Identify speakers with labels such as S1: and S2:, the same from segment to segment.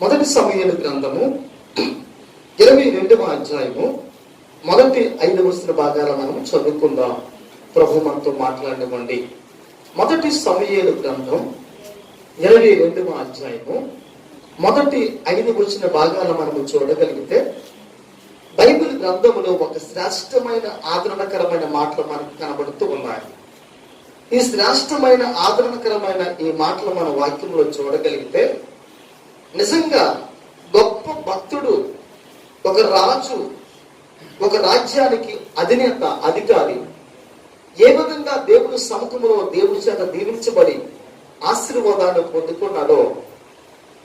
S1: మొదటి సమూయేలు గ్రంథము 22వ అధ్యాయము మొదటి 5 వచన భాగాలు మనం చదువుకుందాం. ప్రభు మనతో మాట్లాడివ్వండి. మొదటి సమూయేలు గ్రంథం 22వ అధ్యాయము మొదటి 5 వచన భాగాలు మనము చూడగలిగితే బైబిల్ గ్రంథములో ఒక శ్రేష్టమైన ఆదరణకరమైన మాటలు మనకు కనబడుతూ ఉన్నాయి. ఈ శ్రేష్టమైన ఆదరణకరమైన ఈ మాటలు మన వాక్యంలో చూడగలిగితే నిజంగా గొప్ప భక్తుడు, ఒక రాజు, ఒక రాజ్యానికి అధినేత, అధికారి ఏ విధంగా దేవుని సముఖంలో దేవుడి చేత దీవించబడి ఆశీర్వాదాన్ని పొందుకున్నాడో,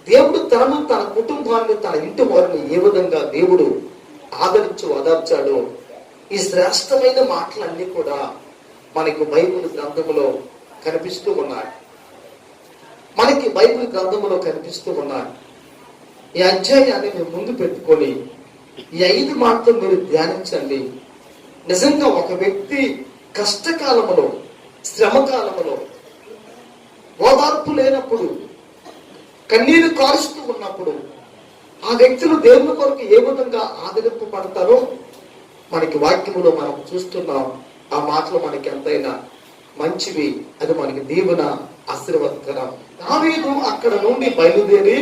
S1: దేవుడు తనను, తన కుటుంబాన్ని, తన ఇంటి వారిని ఏ విధంగా దేవుడు ఆదరించి ఓదార్చాడో, ఈ శ్రేష్టమైన మాటలన్నీ కూడా మనకు బైబిల్ గ్రంథములో కనిపిస్తూ ఉన్నాయి. ఈ అధ్యాయాన్ని మీరు ముందు పెట్టుకొని ఈ 5 మాటలు మీరు ధ్యానించండి. నిజంగా ఒక వ్యక్తి కష్టకాలములో, శ్రమకాలములో, ఓదార్పు లేనప్పుడు, కన్నీరు కారుస్తూ ఉన్నప్పుడు ఆ వ్యక్తులు దేవుని కొరకు ఏ విధంగా ఆదరింపు పడతారో మనకి వాక్యములో మనం చూస్తున్నాం. ఆ మాటలు మనకి ఎంతైనా మంచివి, అది మనకి దీవెన, ఆశీర్వాదకరం. దావీదు అక్కడ నుండి బయలుదేరి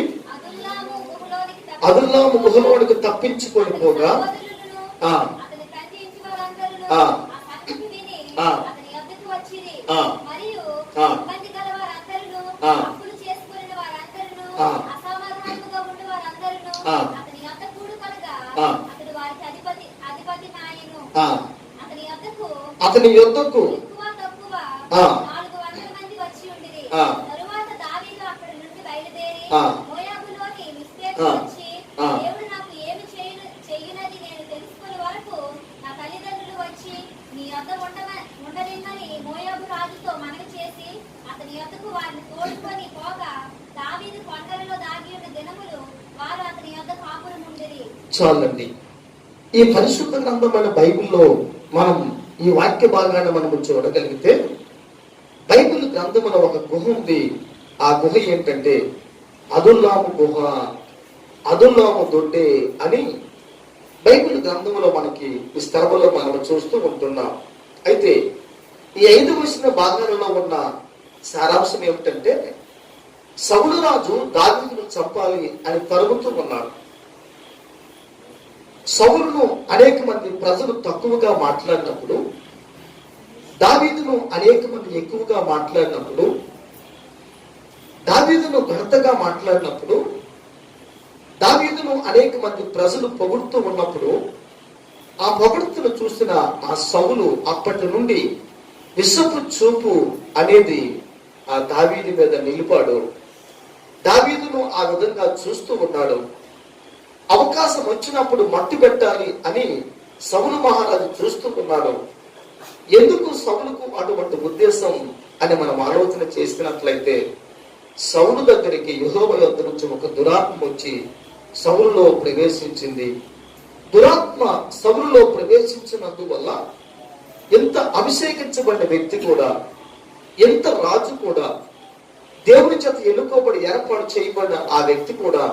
S1: అదుల్లాము గుహలోనికి తప్పించుకొని పోగా అతని యొద్దకు చాలండి. ఈ పరిశుద్ధ గ్రంథమైన బైబిల్లో మనం ఈ వాక్య భాగాన్ని మనము చూడగలిగితే బైబిల్ గ్రంథంలో ఒక గుహ ఉంది. ఆ గుహ ఏంటంటే అదుల్లాము గుహ, అదుల్లాము దొడ్డే అని బైబిల్ గ్రంథంలో మనకి ఈ స్థలంలో మనం చూస్తూ ఉంటున్నాం. అయితే ఈ 5 వచన భాగాలలో ఉన్న సారాంశం ఏమిటంటే, సౌలు రాజు దావీదును చంపాలి అని తరుగుతూ ఉన్నాడు. సౌలును అనేక మంది ప్రజలు తక్కువగా మాట్లాడినప్పుడు, దావీదును అనేక మంది ఎక్కువగా మాట్లాడినప్పుడు, దావీదును ఘనతగా మాట్లాడినప్పుడు, దావీదును అనేక మంది ప్రజలు పొగుడుతూ ఉన్నప్పుడు, ఆ పొగడుతును చూసిన ఆ సౌలు అప్పటి నుండి విషపు చూపు అనేది ఆ దావీదు మీద నిలిపాడు. దావీదును ఆ విధంగా చూస్తూ ఉన్నాడు. అవకాశం వచ్చినప్పుడు మట్టు పెట్టాలి అని సౌలు మహారాజు చూస్తూ ఉన్నాడు. ఎందుకు సౌలుకు అటువంటి ఉద్దేశం అని మనం ఆలోచన చేసినట్లయితే, సౌలు దగ్గరికి యెహోవా యొద్ద నుంచి ఒక దురాత్మ వచ్చి సౌలులో ప్రవేశించింది. దురాత్మ సౌలులో ప్రవేశించినందువల్ల ఎంత అభిషేకించబడిన వ్యక్తి కూడా, ఎంత రాజు కూడా, దేవుని చేత ఎన్నుకోబడి ఏర్పాటు చేయబడిన ఆ వ్యక్తి కూడా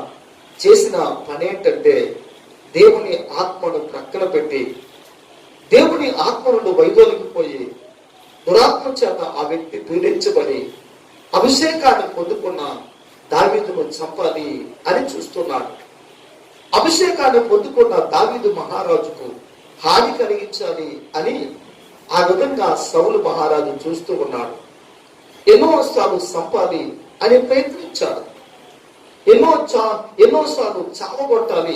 S1: చేసిన పని ఏంటంటే, దేవుని ఆత్మను ప్రక్కన పెట్టి, దేవుని ఆత్మ నుండి వైదొలిగిపోయి దురాత్మ చేత ఆ వ్యక్తి పీడించబడి అభిషేకాన్ని పొందుకున్న దావీదును చంపాలి అని చూస్తున్నాడు. అభిషేకాన్ని పొందుకున్న దావీదు మహారాజుకు హాని కలిగించాలి అని ఆ విధంగా సౌలు మహారాజు చూస్తూ ఉన్నాడు. ఎన్నోసార్లు చంపాలి అని ప్రయత్నించాడు. ఎన్నోసార్లు చావగొట్టాలి,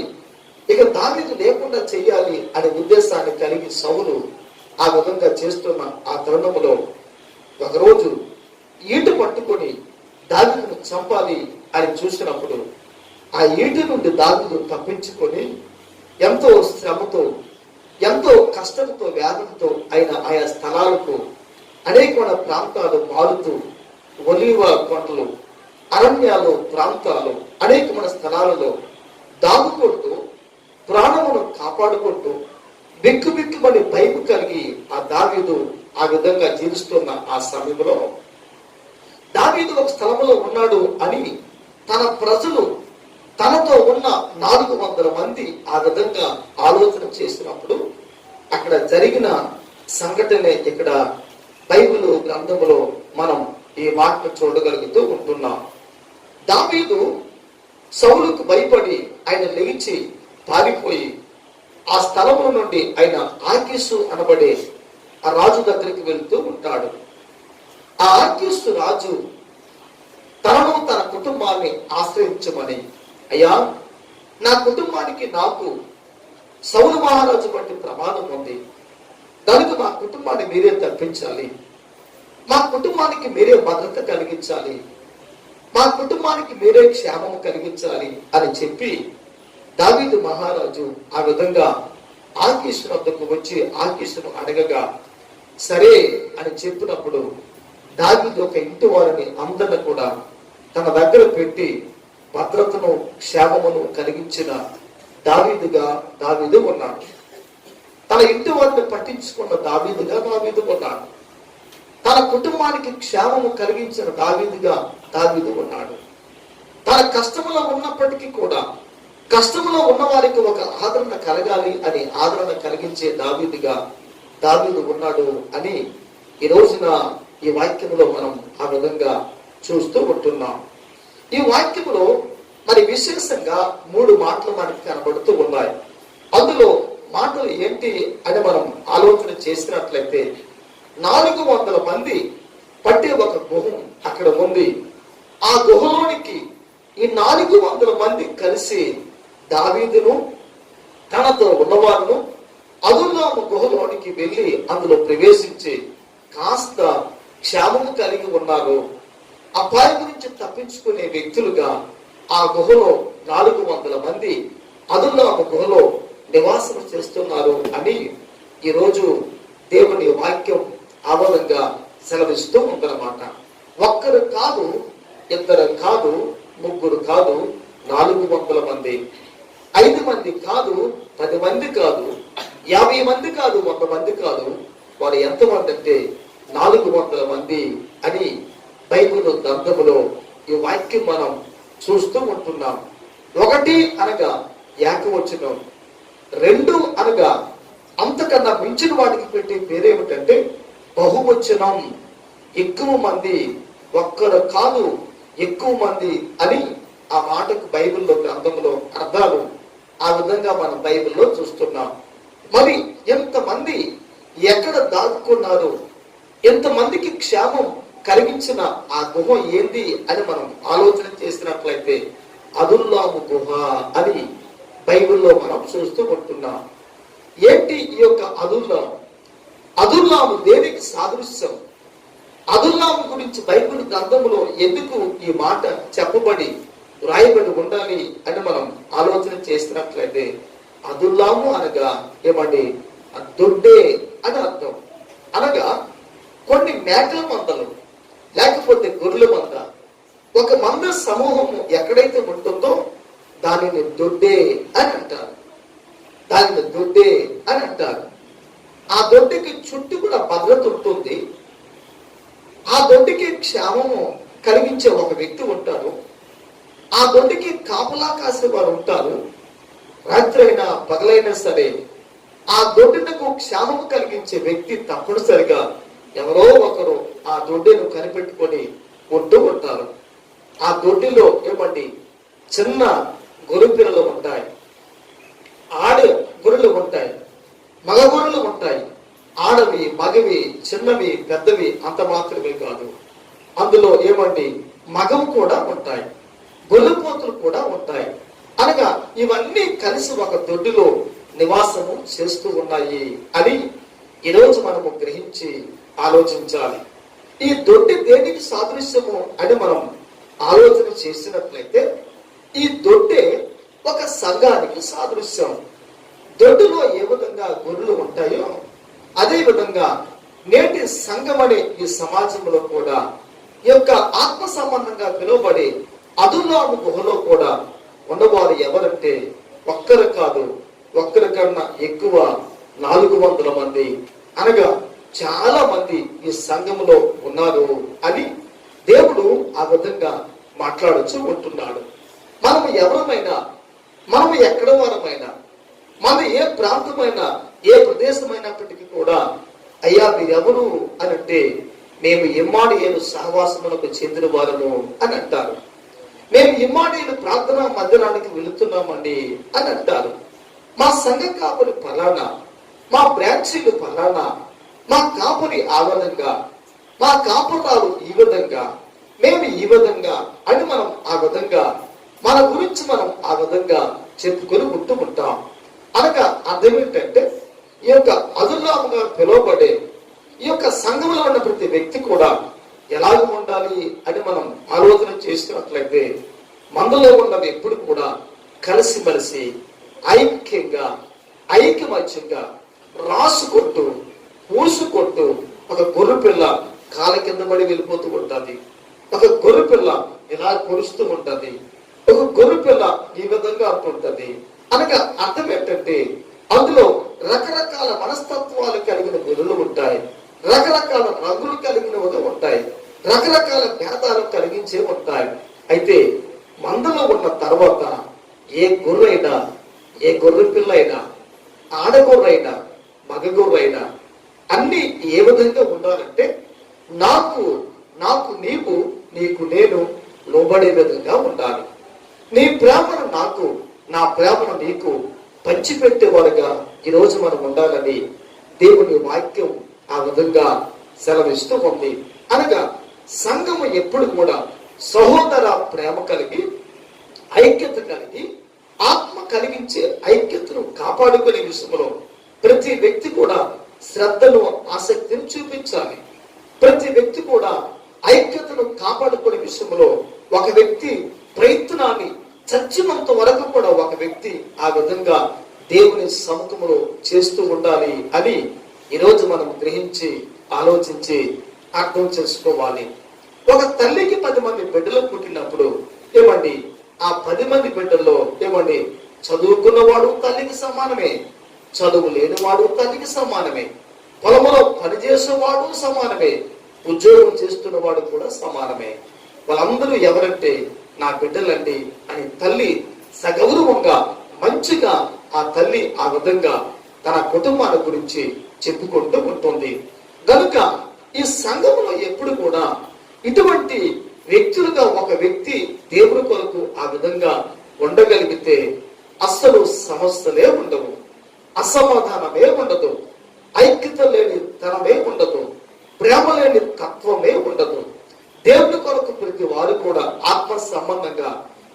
S1: ఇక దావీదు లేకుండా చెయ్యాలి అనే ఉద్దేశాన్ని కలిగి సౌలు ఆ విధంగా చేస్తున్న ఆ తరుణంలో ఒకరోజు ఈటు పట్టుకొని దావీదును చంపాలి అని చూసినప్పుడు, ఆ ఈటు నుండి దావీదు తప్పించుకొని ఎంతో శ్రమతో, ఎంతో కష్టంతో, వ్యాధులతో అయిన ఆయా స్థలాలకు, అనేకమైన ప్రాంతాలు మారుతూ, ఒలీవ కొండలు, అరణ్యాలు, ప్రాంతాలు, అనేకమైన స్థలాలలో దాగుకుంటూ, ప్రాణమును కాపాడుకుంటూ, బిక్కుబిక్కుమని భయం కలిగి ఆ దావీదు ఆ విధంగా జీవిస్తున్న ఆ సమయంలో దావీదు ఒక స్థలంలో ఉన్నాడు అని తన ప్రజలు తనతో ఉన్న 400 మంది ఆ విధంగా ఆలోచన చేసినప్పుడు అక్కడ జరిగిన సంఘటనే ఇక్కడ బైబిల్ గ్రంథములో మనం ఈ మాటను చూడగలుగుతూ ఉంటున్నాం. దావీదు సౌలుకు భయపడి ఆయన లేచి పారిపోయి ఆ స్థలము నుండి ఆయన ఆకీషు అనబడే ఆ రాజు దగ్గరికి వెళ్తూ ఉంటాడు. ఆ ఆకీషు రాజు తనను తన కుటుంబాన్ని ఆశ్రయించమని, అయ్యా నా కుటుంబానికి నాకు సౌలు మహారాజు వంటి ప్రమాదం ఉంది, కనుక మా కుటుంబాన్ని మీరే తప్పించాలి, మా కుటుంబానికి మీరే భద్రత కలిగించాలి, మా కుటుంబానికి మీరే క్షేమం కలిగించాలి అని చెప్పి దావీదు మహారాజు ఆ విధంగా ఆకీషు వద్దకు వచ్చి ఆకీషును అడగగా సరే అని చెప్పినప్పుడు దావీదు ఒక ఇంటి వారిని అందరిని కూడా తన దగ్గర పెట్టి భద్రతను క్షేమమును కలిగించిన దావీదు ఉన్నాడు. తన ఇంటి వారిని పట్టించుకున్న దావీదు ఉన్నాడు. తన కుటుంబానికి క్షేమము కలిగించిన దావీదు ఉన్నాడు. తన కష్టములో ఉన్నప్పటికీ కూడా కష్టములో ఉన్న వారికి ఒక ఆదరణ కలగాలి అని ఆదరణ కలిగించే దావీదు ఉన్నాడు అని ఈ రోజున ఈ వాక్యములో మనం ఆ విధంగా చూస్తూ ఉంటున్నాం. ఈ వాక్యములో మరి విశేషంగా 3 మాటలు మనకి కనబడుతూ ఉన్నాయి. అందులో మాటలు ఏంటి అని మనం ఆలోచన చేసినట్లయితే 400 మంది పట్టే ఒక గుహ అక్కడ ఉంది. ఆ గుహలోనికి ఈ 400 మంది కలిసి దావీదును తనతో ఉన్నవారును అదుల్లాము గుహలోనికి వెళ్ళి అందులో ప్రవేశించి కాస్త క్షేమము కలిగి ఉన్నారు. అపాయం నుంచి తప్పించుకునే వ్యక్తులుగా ఆ గుహలో 400 మంది అదుల్లాము గుహలో నివాసం చేస్తున్నారు అని ఈరోజు దేవుని వాక్యం ఆవలంగా సెలవిస్తూ ఉందన్నమాట. ఒక్కరు కాదు, ఇద్దరు కాదు, ముగ్గురు కాదు, 400 మంది, 5 మంది కాదు, 10 మంది కాదు, 50 మంది కాదు, 100 మంది కాదు. వారు ఎంతమంది అంటే 400 మంది అని బైబిల్ గ్రంథములో ఈ వాక్యం మనం చూస్తూ ఉంటున్నాం. 1 అనగా ఏకవచనం, 2 అనగా అంతకన్నా మించిన వాటికి పెట్టే పేరేమిటంటే బహువచనం. ఎక్కువ మంది, ఒక్కరు కాదు ఎక్కువ మంది అని ఆ మాటకు బైబిల్లో గ్రంథంలో అర్థాలు ఆ విధంగా మనం బైబిల్లో చూస్తున్నాం. మరి ఎంతమంది ఎక్కడ దాక్కున్నారు, ఎంతమందికి క్షేమం కలిగించిన ఆ గుహ ఏంది అని మనం ఆలోచన చేసినట్లయితే అదుల్లాము గుహ అని బైబిల్లో మనం చూస్తూ ఉంటున్నాం. ఏంటి ఈ యొక్క అదుల్లాము దేనికి సాదృశ్యం? అదుల్లాము గురించి బైబిల్ గ్రంథంలో ఎందుకు ఈ మాట చెప్పబడి వ్రాయబడి ఉండాలి అని మనం ఆలోచన చేసినట్లయితే అదుల్లాము అనగా ఏమండి, దొడ్డే అని అర్థం. అనగా కొన్ని మేకల మందలు లేకపోతే గొర్రెల మంద, ఒక మంద సమూహము ఎక్కడైతే ఉంటుందో దానిని దొడ్డే అని అంటారు. ఆ దొడ్డికి చుట్టూ కూడా భద్రత ఉంటుంది. ఆ దొడ్డికి క్షేమము కలిగించే ఒక వ్యక్తి ఉంటారు. ఆ దొడ్డికి కాపలా కాసే వారు ఉంటారు. రాత్రి అయినా పగలైనా సరే ఆ దొడ్డినకు క్షేమము కలిగించే వ్యక్తి తప్పనిసరిగా ఎవరో ఒకరు ఆ దొడ్డిను కనిపెట్టుకొని ఉంటూ ఉంటారు. ఆ దొడ్డిలో ఏమండి, చిన్న గొర్రె పిల్లలు ఉంటాయి, ఆడ గొర్రెలు ఉంటాయి, మగ గొర్రెలు ఉంటాయి. ఆడవి, మగవి, చిన్నవి, పెద్దవి అంత మాత్రమే కాదు, అందులో ఏమండి మగవు కూడా ఉంటాయి, గొర్రెపోతులు కూడా ఉంటాయి. అనగా ఇవన్నీ కలిసి ఒక దొడ్డిలో నివాసము చేస్తూ ఉన్నాయి అని ఈరోజు మనము గ్రహించి ఆలోచించాలి. ఈ దొడ్డి దేనికి సాదృశ్యము అని మనం ఆలోచన చేసినట్లయితే ఈ దొడ్డే ఒక సంఘానికి సాదృశ్యం. దొడ్డులో ఏ విధంగా గొర్రెలు ఉంటాయో అదే విధంగా నేటి సంఘం అనే ఈ సమాజంలో కూడా ఈ యొక్క ఆత్మ సంబంధంగా పిలువబడే అదుల్లాము గుహలో కూడా ఉన్నవారు ఎవరంటే ఒక్కరు కాదు, ఒక్కరి కన్నా ఎక్కువ 400 మంది, అనగా చాలా మంది ఈ సంఘములో ఉన్నారు అని దేవుడు ఆ విధంగా మాట్లాడుతూ ఉంటున్నాడు. మనము ఎవరమైనా, మనము ఎక్కడ వారమైనా, మన ఏ ప్రాంతమైనా, ఏ ప్రదేశమైనప్పటికీ కూడా అయ్యా మీరెవరు అని అంటే మేము ఇమ్మానుయేలు సహవాసములకు చెందిన వారము అని అంటారు. మేము ఇమ్మానుయేలు ప్రార్థనా మందిరానికి వెళుతున్నామండి అని అంటారు. మా సంఘ కాపురి ఫలానా, మా బ్రాంచీలు ఫలానా, మా కాపురి ఆ విధంగా, మా కాపురాలు ఈ విధంగా, మేము ఈ విధంగా అని మనం ఆ విధంగా మన గురించి మనం ఆ విధంగా చెప్పుకొని ఉంటూ ఉంటాం. అనగా అర్థం ఏంటంటే ఈ యొక్క అదుల్లాముగా పిలువబడే ఈ యొక్క సంఘంలో ఉన్న ప్రతి వ్యక్తి కూడా ఎలాగ ఉండాలి అని మనం ఆలోచన చేస్తున్నట్లయితే మందులో ఉన్నవి ఎప్పుడు కూడా కలిసిమెలిసి ఐక్యంగా ఐకమత్యంగా రాసుకుంటూ పూసుకుంటూ, ఒక గొర్రె పిల్ల కాళ్ళ కింద పడి వెళ్ళిపోతూ ఉంటుంది, ఒక గొర్రె పిల్ల ఇలా పొడుస్తూ ఉంటది, ఒక గొర్రె పిల్ల ఈ విధంగా అంటుంటది. అనగా అర్థం ఏంటంటే అందులో రకరకాల మనస్తత్వాలు కలిగిన గొర్రెలు ఉంటాయి, రకరకాల రంగులు కలిగినవి ఉంటాయి, రకరకాల భేదాలు కలిగించే ఉంటాయి. అయితే మందలో ఉన్న తర్వాత ఏ గొర్రెైనా, ఏ గొర్రె పిల్ల అయినా, ఆడగొర్రైనా, మగ గొర్రైనా అన్ని ఏ విధంగా ఉండాలంటే నాకు నాకు నీవు, నీకు నేను లోబడే విధంగా ఉండాలి. నీ ప్రేమను నాకు, నా ప్రేమను నీకు పంచిపెట్టేవారుగా ఈరోజు మనం ఉండాలని దేవుని వాక్యం ఆ విధంగా సెలవిస్తూ ఉంది. అనగా సంఘము ఎప్పుడు కూడా సహోదర ప్రేమ కలిగి, ఐక్యత కలిగి, ఆత్మ కలిగించే ఐక్యతను కాపాడుకునే విషయంలో ప్రతి వ్యక్తి కూడా శ్రద్ధను, ఆసక్తిని చూపించాలి. ప్రతి వ్యక్తి కూడా ఐక్యతను కాపాడుకునే విషయంలో ఒక వ్యక్తి ప్రయత్నాన్ని చచ్చినంత వరకు కూడా ఒక వ్యక్తి ఆ విధంగా దేవుని సముఖంలో చేస్తూ ఉండాలి అని ఈరోజు మనం గ్రహించి ఆలోచించి అర్థం చేసుకోవాలి. ఒక తల్లికి 10 మంది బిడ్డలు పుట్టినప్పుడు ఏమండి ఆ 10 మంది బిడ్డల్లో ఏమండి చదువుకున్నవాడు తల్లికి సమానమే, చదువు లేనివాడు తల్లికి సమానమే, పొలంలో పనిచేసేవాడు సమానమే, ఉద్యోగం చేస్తున్నవాడు కూడా సమానమే. వాళ్ళందరూ ఎవరంటే నా బిడ్డలండి అని తల్లి సగౌరవంగా మంచిగా ఆ తల్లి ఆ విధంగా తన కుటుంబాల గురించి చెప్పుకుంటూ ఉంటుంది. కనుక ఈ సంఘంలో ఎప్పుడు కూడా ఇటువంటి వ్యక్తులుగా ఒక వ్యక్తి దేవుని కొరకు ఆ విధంగా ఉండగలిగితే అస్సలు సమస్యలే ఉండవు, అసమాధానమే ఉండదు, ఐక్యత లేని తనమే ఉండదు, ప్రేమ లేని తత్వమే ఉండదు. దేవుని కొరకు ప్రతి వారు కూడా ఆత్మ సంబంధంగా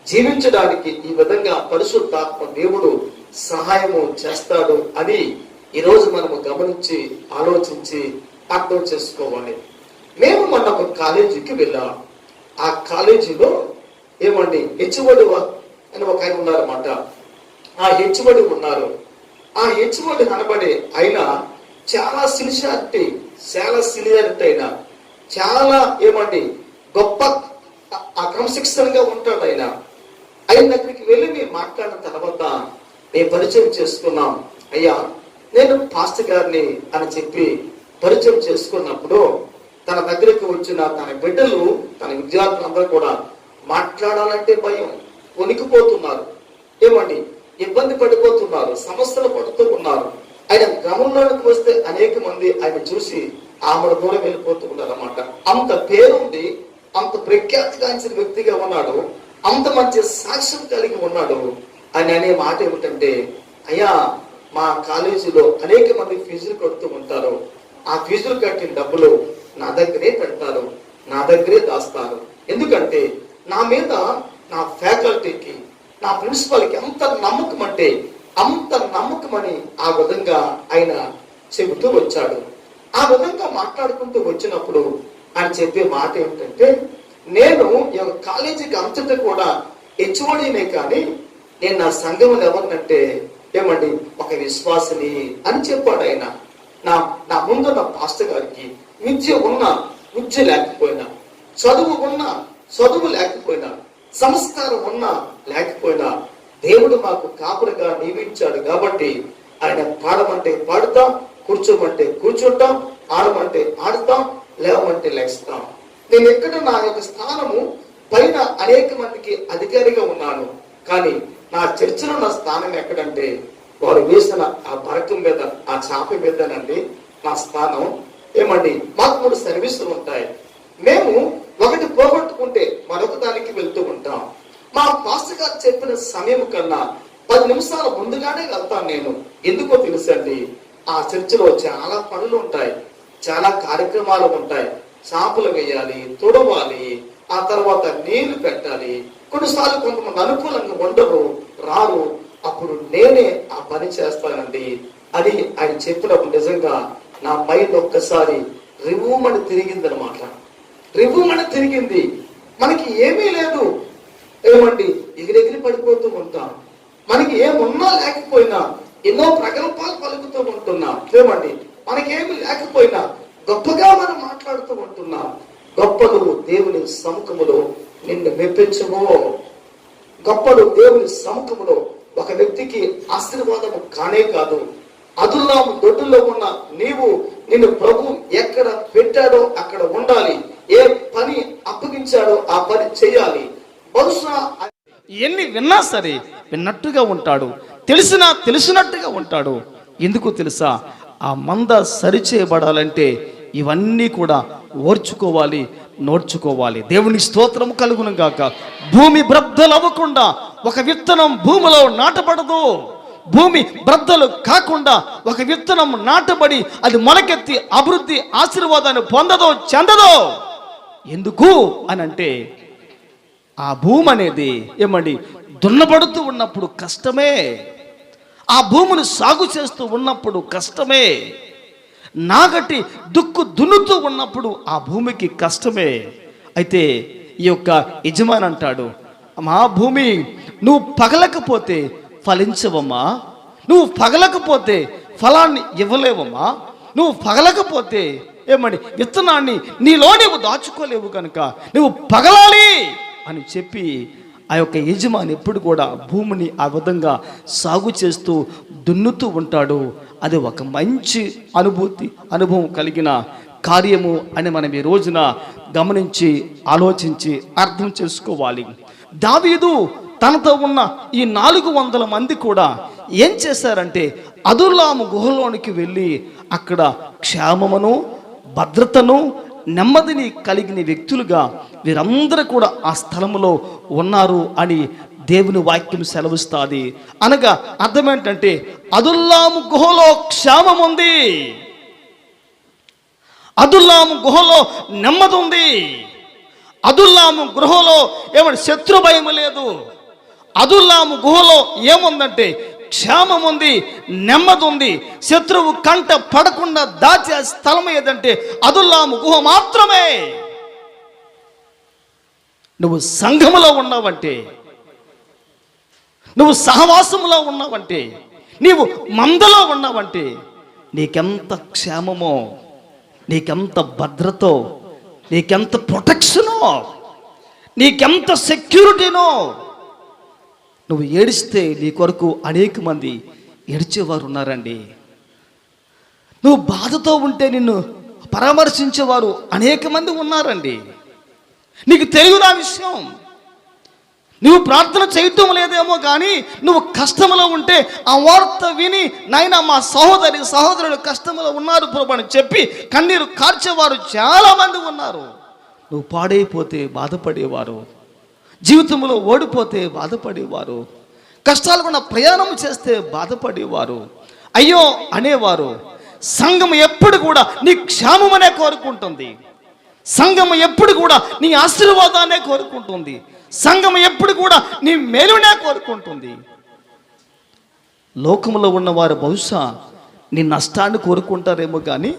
S1: జీవించడానికి ఈ విధంగా పరిశుద్ధాత్మ దేవుడు సహాయము చేస్తాడు అని ఈరోజు మనము గమనించి ఆలోచించి అర్థం చేసుకోవాలి. మేము మొన్న ఒక కాలేజీకి వెళ్ళాం. ఆ కాలేజీలో ఏమండి హెచ్ఓడి అని ఒక ఆయన ఉన్నారన్నమాట. ఆ హెచ్ఓడి ఉన్నారు. ఆ హెచ్ఓడి అనబడే ఆయన చాలా సిన్సియారిటీ అయినా చాలా ఏమండి గొప్ప క్రమశిక్షణగా ఉంటాడు ఆయన. ఆయన దగ్గరికి వెళ్ళి మేము మాట్లాడిన తర్వాత మేము పరిచయం చేసుకున్నాం. అయ్యా నేను పాస్టర్ గారిని అని చెప్పి పరిచయం చేసుకున్నప్పుడు తన దగ్గరికి వచ్చిన తన బిడ్డలు, తన విద్యార్థులందరూ కూడా మాట్లాడాలంటే భయం, వణికిపోతున్నారు, ఏమండి ఇబ్బంది పడిపోతున్నారు, సమస్యలు పడుతూ ఉన్నారు. ఆయన గ్రామంలోనికి వస్తే అనేక మంది ఆయన చూసి ఆమె దూరం వెళ్ళిపోతూ ఉన్నారు అన్నమాట. అంత పేరుంది, అంత ప్రఖ్యాతిగాంచిన వ్యక్తిగా ఉన్నాడు, అంత మంచి సాక్ష్యం కలిగి ఉన్నాడు. అని అనే మాట ఏమిటంటే, అయ్యా మా కాలేజీలో అనేక మంది ఫీజులు కడుతూ ఉంటారు, ఆ ఫీజులు కట్టిన డబ్బులు నా దగ్గరే పెడతారు, నా దగ్గరే దాస్తారు. ఎందుకంటే నా మీద నా ఫ్యాకల్టీకి, నా ప్రిన్సిపల్కి ఎంత నమ్మకం అంటే అంత నమ్మకమని ఆ విధంగా ఆయన చెబుతూ వచ్చాడు. ఆ విధంగా మాట్లాడుకుంటూ వచ్చినప్పుడు ఆయన చెప్పే మాట ఏమిటంటే, నేను కాలేజీకి అంతటా కూడా హెచ్ఓడినే కానీ నేను నా సంఘంలో ఎవరినంటే ఏమండి ఒక విశ్వాసిని అని చెప్పాడు ఆయన. నా ముందున్న పాస్టర్ గారికి విద్య ఉన్నా, విద్య లేకపోయినా, చదువు ఉన్నా, చదువు లేకపోయినా, సంస్కారం ఉన్నా లేకపోయినా దేవుడు మాకు కాపురగా నియమించాడు కాబట్టి ఆయన పాడమంటే పాడుతాం, కూర్చోమంటే కూర్చుంటాం, ఆడమంటే ఆడుతాం, లేవమంటే లేస్తాం. నేను ఎక్కడ నా యొక్క స్థానము పైన అనేక మందికి అధికారిగా ఉన్నాను, కానీ నా చర్చలో నా స్థానం ఎక్కడంటే వారు వేసిన ఆ బరకం మీద, ఆ చాప మీదనండి నా స్థానం. ఏమండి, మాకు 3 సర్వీసులు ఉంటాయి. మేము ఒకటి పోగొట్టుకుంటే మరొక దానికి వెళ్తూ ఉంటాం. మా పాస్టర్ గారు చెప్పిన సమయం కన్నా 10 నిమిషాల ముందుగానే వెళ్తాను నేను. ఎందుకో తెలుసండి, ఆ చర్చిలో చాలా పనులు ఉంటాయి, చాలా కార్యక్రమాలు ఉంటాయి. చాపలు వేయాలి, తుడవాలి, ఆ తర్వాత నీళ్లు పెట్టాలి. కొన్నిసార్లు కొంతమంది అనుకూలంగా ఉండరు, రారు. అప్పుడు నేనే ఆ పని చేస్తానండి అని ఆయన చెప్పినప్పుడు నిజంగా నా మైండ్ ఒక్కసారి రివ్యూమని తిరిగిందనమాట. రివ్యూమని తిరిగింది. మనకి ఏమీ లేదు, ఏమండి, ఎగిరెగిరి పడిపోతూ ఉంటాం. మనకి ఏమున్నా లేకపోయినా ఎన్నో ప్రగల్భాలు పలుకుతూ ఉంటున్నాం. ఏమండి, మనకేమి లేకపోయినా గొప్పగా మనం మాట్లాడుతూ ఉంటున్నాం. గొప్పలు దేవుని సముఖములో నిన్ను మెప్పించవో. గొప్పలు దేవుని సముఖములో ఒక వ్యక్తికి ఆశీర్వాదము కానే కాదు. అదుల్లాము దొడ్డులో ఉన్న నిన్ను ప్రభు ఎక్కడ పెట్టాడో అక్కడ ఉండాలి. ఏ పని అప్పగించాడో ఆ పని చేయాలి. బహుశా
S2: ఎన్ని విన్నా సరే విన్నట్టుగా ఉంటాడు, తెలిసినట్టుగా ఉంటాడు. ఎందుకు తెలుసా? ఆ మంద సరిచేయబడాలంటే ఇవన్నీ కూడా ఓర్చుకోవాలి, నోర్చుకోవాలి. దేవుని స్తోత్రం కలుగును గాక. భూమి బ్రద్దలు అవ్వకుండా ఒక విత్తనం భూమిలో నాటబడదు. భూమి బ్రద్దలు కాకుండా ఒక విత్తనం నాటబడి అది మొలకెత్తి అభివృద్ధి ఆశీర్వాదాన్ని పొందదో చెందదో. ఎందుకు అని అంటే ఆ భూమి అనేది ఏమండి దున్నబడుతూ ఉన్నప్పుడు కష్టమే, ఆ భూమిని సాగు చేస్తూ ఉన్నప్పుడు కష్టమే, నాగటి దున్నుతూ ఉన్నప్పుడు ఆ భూమికి కష్టమే. అయితే ఈ యొక్క యజమాని అంటాడు, మా భూమి నువ్వు పగలకపోతే ఫలించవమ్మా, నువ్వు పగలకపోతే ఫలాన్ని ఇవ్వలేవమ్మా, నువ్వు పగలకపోతే ఏమని విత్తనాన్ని నీలో నువ్వు దాచుకోలేవు కనుక నువ్వు పగలాలి అని చెప్పి ఆ యొక్క యజమాని ఎప్పుడు కూడా భూమిని ఆ విధంగా సాగు చేస్తూ దున్నుతూ ఉంటాడు. అది ఒక మంచి అనుభవం కలిగిన కార్యము అని మనం ఈ రోజున గమనించి ఆలోచించి అర్థం చేసుకోవాలి. దావీదు తనతో ఉన్న ఈ 400 మంది కూడా ఏం చేశారంటే అదుల్లాము గుహలోనికి వెళ్ళి అక్కడ క్షేమమును, భద్రతను, నెమ్మదిని కలిగిన వ్యక్తులుగా వీరందరూ కూడా ఆ స్థలంలో ఉన్నారు అని దేవుని వాక్యం సెలవిస్తుంది. అనగా అర్థం ఏంటంటే అదుల్లాము గుహలో క్షేమం ఉంది, అదుల్లాము గుహలో నెమ్మది ఉంది, అదుల్లాము గుహలో ఏమంటే శత్రు భయం లేదు. అదుల్లాము గుహలో ఏముందంటే క్షేమం ఉంది, నెమ్మది ఉంది. శత్రువు కంట పడకుండా దాచే స్థలం ఏదంటే అదుల్లాము గుహ మాత్రమే. నువ్వు సంఘములో ఉన్నావంటే, నువ్వు సహవాసములో ఉన్నావంటే, నీవు మందలో ఉన్నావంటే నీకెంత క్షేమమో, నీకెంత భద్రతో, నీకెంత ప్రొటెక్షనో, నీకెంత సెక్యూరిటీనో. నువ్వు ఏడిస్తే నీ కొరకు అనేక మంది ఏడ్చేవారు ఉన్నారండి. నువ్వు బాధతో ఉంటే నిన్ను పరామర్శించేవారు అనేక మంది ఉన్నారండి. నీకు తెలియదు ఆ విషయం. నువ్వు ప్రార్థన చేయటం లేదేమో కానీ నువ్వు కష్టంలో ఉంటే ఆ వార్త విని నాయనా మా సహోదరులు కష్టంలో ఉన్నారు ప్రభు అని చెప్పి కన్నీరు కార్చేవారు చాలామంది ఉన్నారు. నువ్వు పాడైపోతే బాధపడేవారు, జీవితంలో ఓడిపోతే బాధపడేవారు, కష్టాలు కూడా ప్రయాణం చేస్తే బాధపడేవారు, అయ్యో అనేవారు. సంఘం ఎప్పుడు కూడా నీ క్షేమమనే కోరుకుంటుంది. సంఘం ఎప్పుడు కూడా నీ ఆశీర్వాదాన్నే కోరుకుంటుంది. సంఘం ఎప్పుడు కూడా నీ మేలునే కోరుకుంటుంది. లోకంలో ఉన్నవారు బహుశా నీ నష్టాన్ని కోరుకుంటారేమో కానీ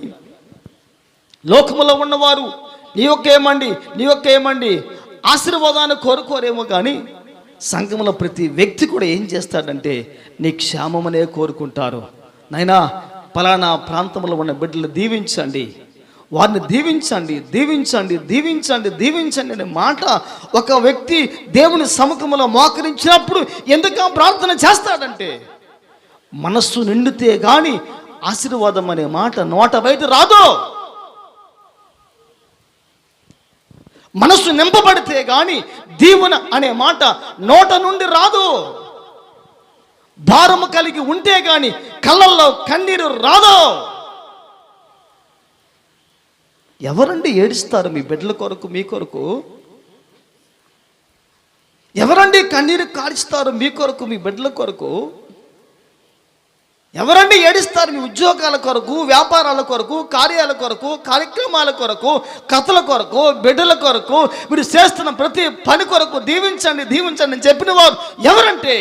S2: లోకంలో ఉన్నవారు నీ యొక్క ఏమండి ఆశీర్వాదాన్ని కోరుకోరేమో కానీ సంఘంలో ప్రతి వ్యక్తి కూడా ఏం చేస్తాడంటే నీ క్షేమమనే కోరుకుంటారు. నైనా పలానా ప్రాంతంలో ఉన్న బిడ్డలు దీవించండి, వారిని దీవించండి, దీవించండి, దీవించండి, దీవించండి అనే మాట ఒక వ్యక్తి దేవుని సముఖంలో మోకరించినప్పుడు ఎందుకు ప్రార్థన చేస్తాడంటే మనస్సు నిండితే గాని ఆశీర్వాదం అనే మాట నోట బయట రాదు. మనసు నింపబడితే గాని దీవెన అనే మాట నోట నుండి రాదు. భారము కలిగి ఉంటే గాని కళ్ళల్లో కన్నీరు రాదు. ఎవరండి ఏడుస్తారు మీ బిడ్డల కొరకు, మీ కొరకు? ఎవరండి కన్నీరు కారుస్తారు మీ కొరకు, మీ బిడ్డల కొరకు? ఎవరండి ఏడుస్తారు మీ ఉద్యోగాల కొరకు, వ్యాపారాల కొరకు, కార్యాల కొరకు, కార్యక్రమాల కొరకు, కథల కొరకు, బిడ్డల కొరకు, మీరు చేస్తున్న ప్రతి పని కొరకు దీవించండి దీవించండి అని చెప్పిన వారు ఎవరంటే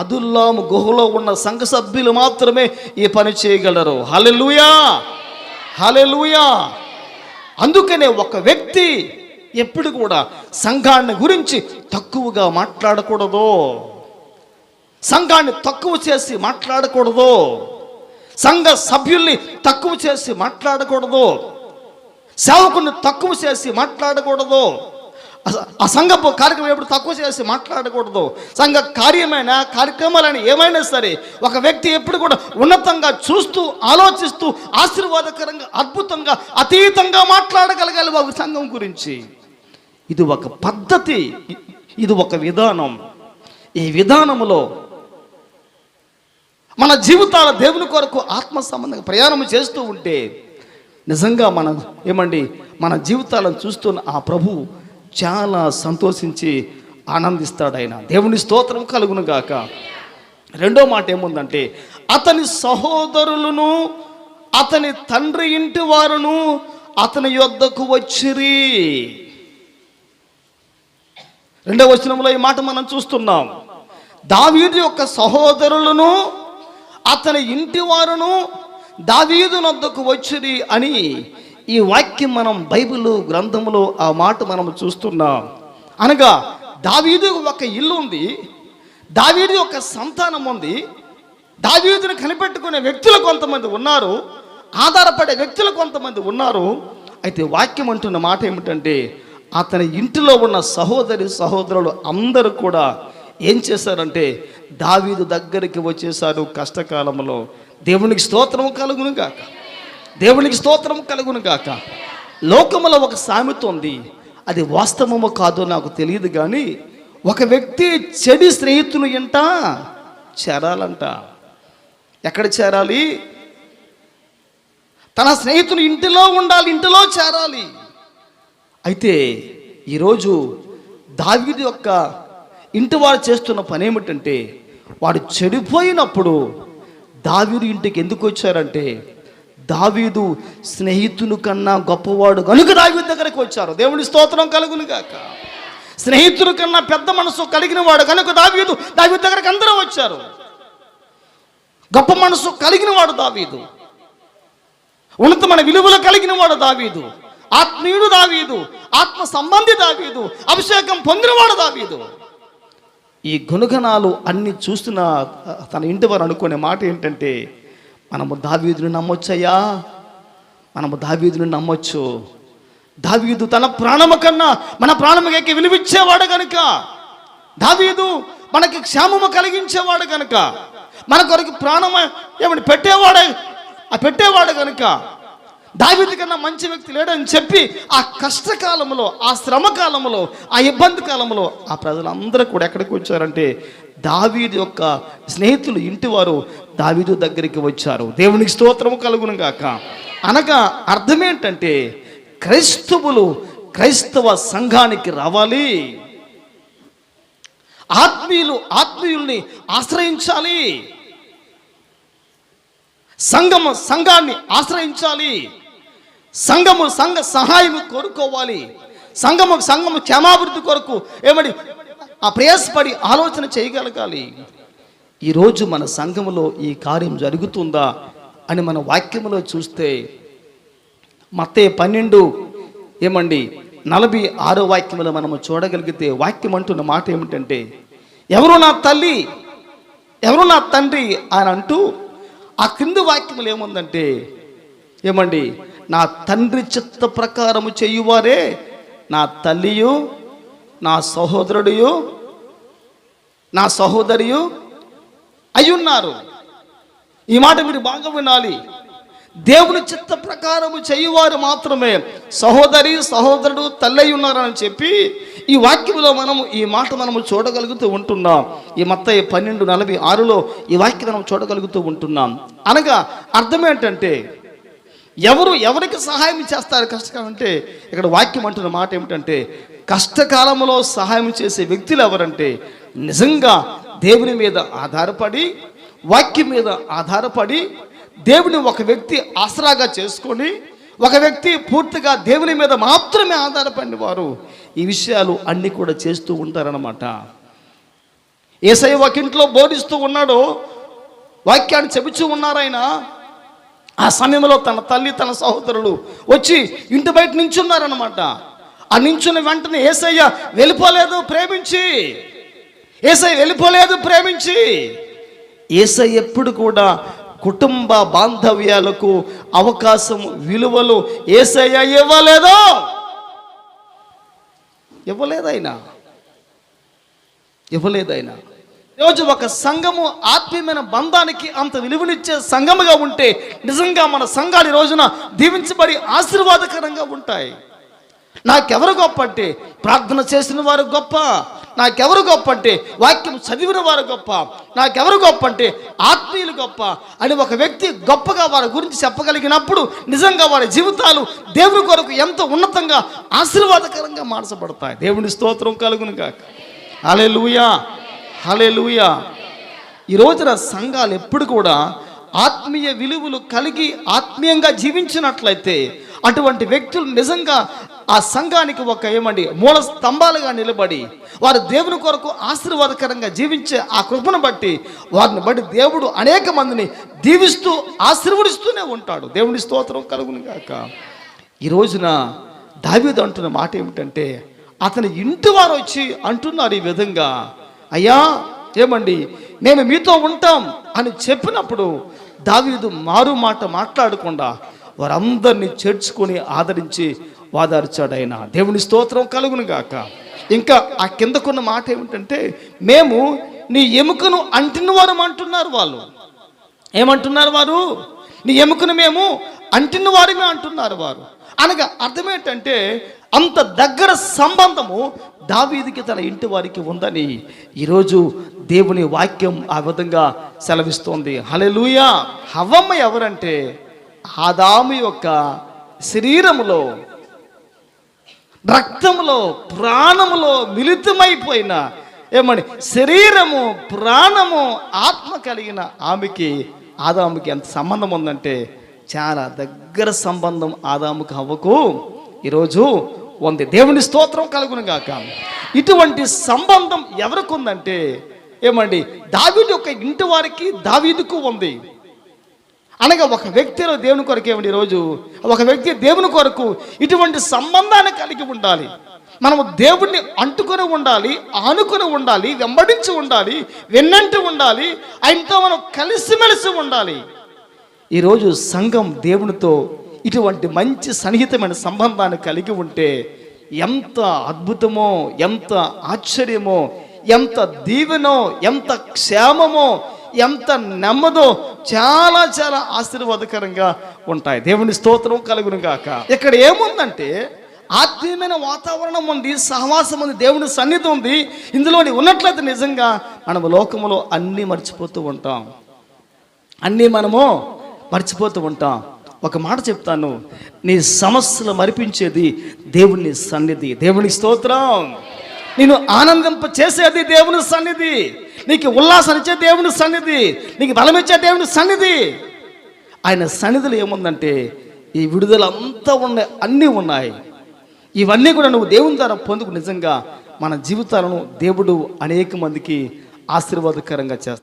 S2: అదుల్లాము గుహలో ఉన్న సంఘ సభ్యులు మాత్రమే ఈ పని చేయగలరు. హల్లెలూయా, హల్లెలూయా. అందుకనే ఒక వ్యక్తి ఎప్పుడు కూడా సంఘాన్ని గురించి తక్కువగా మాట్లాడకూడదు, సంఘాన్ని తక్కువ చేసి మాట్లాడకూడదు, సంఘ సభ్యుల్ని తక్కువ చేసి మాట్లాడకూడదు, సేవకుని తక్కువ చేసి మాట్లాడకూడదు, ఆ సంఘపు కార్యక్రమం ఎప్పుడు తక్కువ చేసి మాట్లాడకూడదు. సంఘ కార్యమైన కార్యక్రమాలని ఏమైనా సరే ఒక వ్యక్తి ఎప్పుడు కూడా ఉన్నతంగా చూస్తూ ఆలోచిస్తూ ఆశీర్వాదకరంగా అద్భుతంగా అతీతంగా మాట్లాడగలగాలి ఒక సంఘం గురించి. ఇది ఒక పద్ధతి, ఇది ఒక విధానం. ఈ విధానములో మన జీవితాల దేవుని కొరకు ఆత్మ సంబంధంగా ప్రయాణం చేస్తూ ఉంటే నిజంగా మన జీవితాలను చూస్తున్న ఆ ప్రభు చాలా సంతోషించి ఆనందిస్తాడు. ఆయన దేవుని స్తోత్రం కలుగును గాక. రెండో మాట ఏముందంటే అతని సహోదరులను అతని తండ్రి ఇంటి వారును అతని యొద్దకు వచ్చిరి. రెండవ వచనంలో ఈ మాట మనం చూస్తున్నాం. దావీదు యొక్క సహోదరులను అతని ఇంటి వారును దావీదు నొద్దకు వచ్చిరి అని ఈ వాక్యం మనం బైబిల్ గ్రంథంలో ఆ మాట మనం చూస్తున్నాం. అనగా దావీదు ఒక ఇల్లు ఉంది, దావీదు యొక్క సంతానం ఉంది, దావీదుని కనిపెట్టుకునే వ్యక్తులు కొంతమంది ఉన్నారు, ఆధారపడే వ్యక్తులు కొంతమంది ఉన్నారు. అయితే వాక్యం అంటున్న మాట ఏమిటంటే అతని ఇంటిలో ఉన్న సహోదరులు అందరూ కూడా ఏం చేశారంటే దావీదు దగ్గరికి వచ్చేసారు కష్టకాలంలో. దేవునికి స్తోత్రం కలుగును గాక, దేవునికి స్తోత్రం కలుగును గాక. లోకములో ఒక సామెత ఉంది, అది వాస్తవమో కాదో నాకు తెలియదు కానీ ఒక వ్యక్తి చెడు స్నేహితులు ఎంట చేరాలంట. ఎక్కడ చేరాలి? తన స్నేహితులు ఇంటిలో ఉండాలి, ఇంటిలో చేరాలి. అయితే ఈరోజు దావీదు యొక్క ఇంటి వాడు చేస్తున్న పని ఏమిటంటే వాడు చెడిపోయినప్పుడు దావీదు ఇంటికి ఎందుకు వచ్చారంటే దావీదు స్నేహితుని కన్నా గొప్పవాడు కనుక దావీదు దగ్గరికి వచ్చారు. దేవుని స్తోత్రం కలుగును గాక. స్నేహితుని కన్నా పెద్ద మనసు కలిగిన వాడు కనుక దావీదు దగ్గరికి అందరూ వచ్చారు. గొప్ప మనసు కలిగిన వాడు దావీదు, ఉన్నతమైన విలువలు కలిగిన వాడు దావీదు, ఆత్మీయుడు దావీదు, ఆత్మ సంబంధి దావీదు, అభిషేకం పొందినవాడు దావీదు. ఈ గుణగణాలు అన్ని చూస్తున్న తన ఇంటి వారు అనుకునే మాట ఏంటంటే మనము దావీదుని నమ్మొచ్చయ్యా, మనము దావీదుని నమ్మొచ్చు. దావీదు తన ప్రాణము కన్నా మన ప్రాణముకి విలువిచ్చేవాడు కనుక, దావీదు మనకి క్షేమము కలిగించేవాడు కనుక, మన కొరకు ప్రాణము పెట్టేవాడు కనుక దావీదు కన్నా మంచి వ్యక్తి లేడని చెప్పి ఆ కష్టకాలంలో, ఆ శ్రమ కాలంలో, ఆ ఇబ్బంది కాలంలో ఆ ప్రజలందరూ కూడా ఎక్కడికి వచ్చారంటే దావీదు యొక్క స్నేహితులు ఇంటి వారు దావీదు దగ్గరికి వచ్చారు. దేవునికి స్తోత్రము కలుగును గాక. అనగా అర్థం ఏంటంటే క్రైస్తవ సంఘానికి రావాలి, ఆత్మీయుల్ని ఆశ్రయించాలి, సంఘాన్ని ఆశ్రయించాలి, సంఘ సహాయం కోరుకోవాలి, సంఘము క్షేమాభివృద్ధి కొరకు ఆ ప్రయాసపడి ఆలోచన చేయగలగాలి. ఈరోజు మన సంఘములో ఈ కార్యం జరుగుతుందా అని మన వాక్యములో చూస్తే మత్తయి 12:46 వాక్యములో మనము చూడగలిగితే వాక్యం అంటున్న మాట ఏమిటంటే ఎవరు నా తల్లి, ఎవరు నా తండ్రి అని అంటూ ఆ క్రింది వాక్యములు ఏముందంటే నా తండ్రి చిత్త ప్రకారము చేయువారే నా తల్లియు, నా సహోదరుడియు, నా సహోదరియు అయ్యున్నారు. ఈ మాట మీరు బాగా వినాలి. దేవుని చిత్త ప్రకారము చేయువారు మాత్రమే సహోదరి సహోదరుడు తల్లై ఉన్నారని చెప్పి ఈ వాక్యంలో ఈ మాట మనము చూడగలుగుతూ ఉంటున్నాం. ఈ మత్తయి 12:46లో ఈ వాక్యం మనం చూడగలుగుతూ ఉంటున్నాం. అనగా అర్థం ఏంటంటే ఎవరికి సహాయం చేస్తారు కష్టకాలం అంటే, ఇక్కడ వాక్యం అంటున్న మాట ఏమిటంటే, కష్టకాలంలో సహాయం చేసే వ్యక్తులు ఎవరంటే నిజంగా దేవుని మీద ఆధారపడి, వాక్యం మీద ఆధారపడి, దేవుని ఒక వ్యక్తి ఆసరాగా చేసుకొని, ఒక వ్యక్తి పూర్తిగా దేవుని మీద మాత్రమే ఆధారపడిన వారు ఈ విషయాలు అన్నీ కూడా చేస్తూ ఉంటారన్నమాట. యేసయ్య ఒక ఇంట్లో బోధిస్తూ ఉన్నాడు, వాక్యాన్ని చెబుతూ ఉన్నారాయన. ఆ సమయంలో తన తల్లి తన సహోదరులు వచ్చి ఇంటి బయట నించున్నారన్నమాట. ఆ నించున్న వెంటనే యేసయ్య వెళ్ళిపోలేదు ప్రేమించి, యేసయ్య ఎప్పుడు కూడా కుటుంబ బాంధవ్యాలకు అవకాశం విలువలు యేసయ్య ఇవ్వలేదైనా. ఈరోజు ఒక సంఘము ఆత్మీయమైన బంధానికి అంత విలువనిచ్చే సంఘముగా ఉంటే నిజంగా మన సంఘాలు ఈ రోజున దీవించబడి ఆశీర్వాదకరంగా ఉంటాయి. నాకెవరు గొప్ప అంటే ప్రార్థన చేసిన వారు గొప్ప, నాకెవరు గొప్ప అంటే వాక్యం చదివిన వారు గొప్ప, నాకెవరు గొప్ప అంటే ఆత్మీయులు గొప్ప అని ఒక వ్యక్తి గొప్పగా వారి గురించి చెప్పగలిగినప్పుడు నిజంగా వారి జీవితాలు దేవుని కొరకు ఎంతో ఉన్నతంగా ఆశీర్వాదకరంగా మార్చబడతాయి. దేవుని స్తోత్రం కలుగును గాక. హల్లెలూయా, హల్లెలూయా. ఈ రోజున సంఘాలు ఎప్పుడు కూడా ఆత్మీయ విలువలు కలిగి ఆత్మీయంగా జీవించినట్లయితే అటువంటి వ్యక్తులు నిజంగా ఆ సంఘానికి ఒక మూల స్తంభాలుగా నిలబడి వారు దేవుని కొరకు ఆశీర్వాదకరంగా జీవించే ఆ కృపను బట్టి వారిని బట్టి దేవుడు అనేక మందిని దీవిస్తూ ఆశీర్వదిస్తూనే ఉంటాడు. దేవుని స్తోత్రం కలుగును గాక. ఈ రోజున దావీదు అంటున్న మాట ఏమిటంటే, అతని ఇంటి వారు వచ్చి అంటున్నారు ఈ విధంగా, అయ్యా మేము మీతో ఉంటాం అని చెప్పినప్పుడు దావీదు మారు మాట మాట్లాడకుండా వారందరినీ చేర్చుకొని ఆదరించి వాదార్చాడు ఆయన. దేవుని స్తోత్రం కలుగును గాక. ఇంకా ఆ కిందకున్న మాట ఏమిటంటే, మేము నీ ఎముకను అంటిన వారు అంటున్నారు. వాళ్ళు ఏమంటున్నారు? వారు నీ ఎముకను మేము అంటిన వారిమే అంటున్నారు వారు. అనగా అర్థం ఏంటంటే అంత దగ్గర సంబంధము దావీదుకి తన ఇంటి వారికి ఉందని ఈరోజు దేవుని వాక్యం ఆ విధంగా సెలవిస్తోంది. హల్లెలూయా. హవ్వమ్మ ఎవరంటే ఆదాము యొక్క శరీరములో, రక్తములో, ప్రాణములో మిళితమైపోయిన శరీరము, ప్రాణము, ఆత్మ కలిగిన ఆదాముకి ఎంత సంబంధం ఉందంటే చాలా దగ్గర సంబంధం ఆదాముకు హవ్వకు ఈరోజు ఉంది. దేవుని స్తోత్రం కలుగును గాక. ఇటువంటి సంబంధం ఎవరికి ఉందంటే దావీదు యొక్క ఇంటి వారికి దావీదుకు ఉంది. అనగా ఒక వ్యక్తిలో దేవుని కొరకు ఈరోజు ఒక వ్యక్తి దేవుని కొరకు ఇటువంటి సంబంధాన్ని కలిగి ఉండాలి. మనము దేవుణ్ణి అంటుకొని ఉండాలి, ఆనుకొని ఉండాలి, వెంబడించి ఉండాలి, వెన్నంటి ఉండాలి, ఆయనతో మనం కలిసిమెలిసి ఉండాలి. ఈరోజు సంఘం దేవునితో ఇటువంటి మంచి సన్నిహితమైన సంబంధాన్ని కలిగి ఉంటే ఎంత అద్భుతమో, ఎంత ఆశ్చర్యమో, ఎంత దీవెనో, ఎంత క్షేమమో, ఎంత నెమ్మదో, చాలా చాలా ఆశీర్వాదకరంగా ఉంటాయి. దేవుని స్తోత్రం కలుగును గాక. ఇక్కడ ఏముందంటే ఆత్మీయమైన వాతావరణం ఉంది, సహవాసం ఉంది, దేవుని సన్నిధి ఉంది. ఇందులోని ఉన్నట్లయితే నిజంగా మనము లోకములో అన్నీ మర్చిపోతూ ఉంటాం, అన్నీ మనము మర్చిపోతూ ఉంటాం. ఒక మాట చెప్తాను, నీ సమస్యలు మరిపించేది దేవుని సన్నిధి. దేవుని స్తోత్రం. నేను ఆనందింప చేసేది దేవుని సన్నిధి, నీకు ఉల్లాసం ఇచ్చే దేవుని సన్నిధి, నీకు బలం ఇచ్చే దేవుని సన్నిధి. ఆయన సన్నిధిలో ఏముందంటే ఈ విడుదలంతా ఉన్నాయి, అన్నీ ఉన్నాయి. ఇవన్నీ కూడా నువ్వు దేవుని ద్వారా పొందుకు నిజంగా మన జీవితాలను దేవుడు అనేక మందికి ఆశీర్వాదకరంగా చేస్తాడు.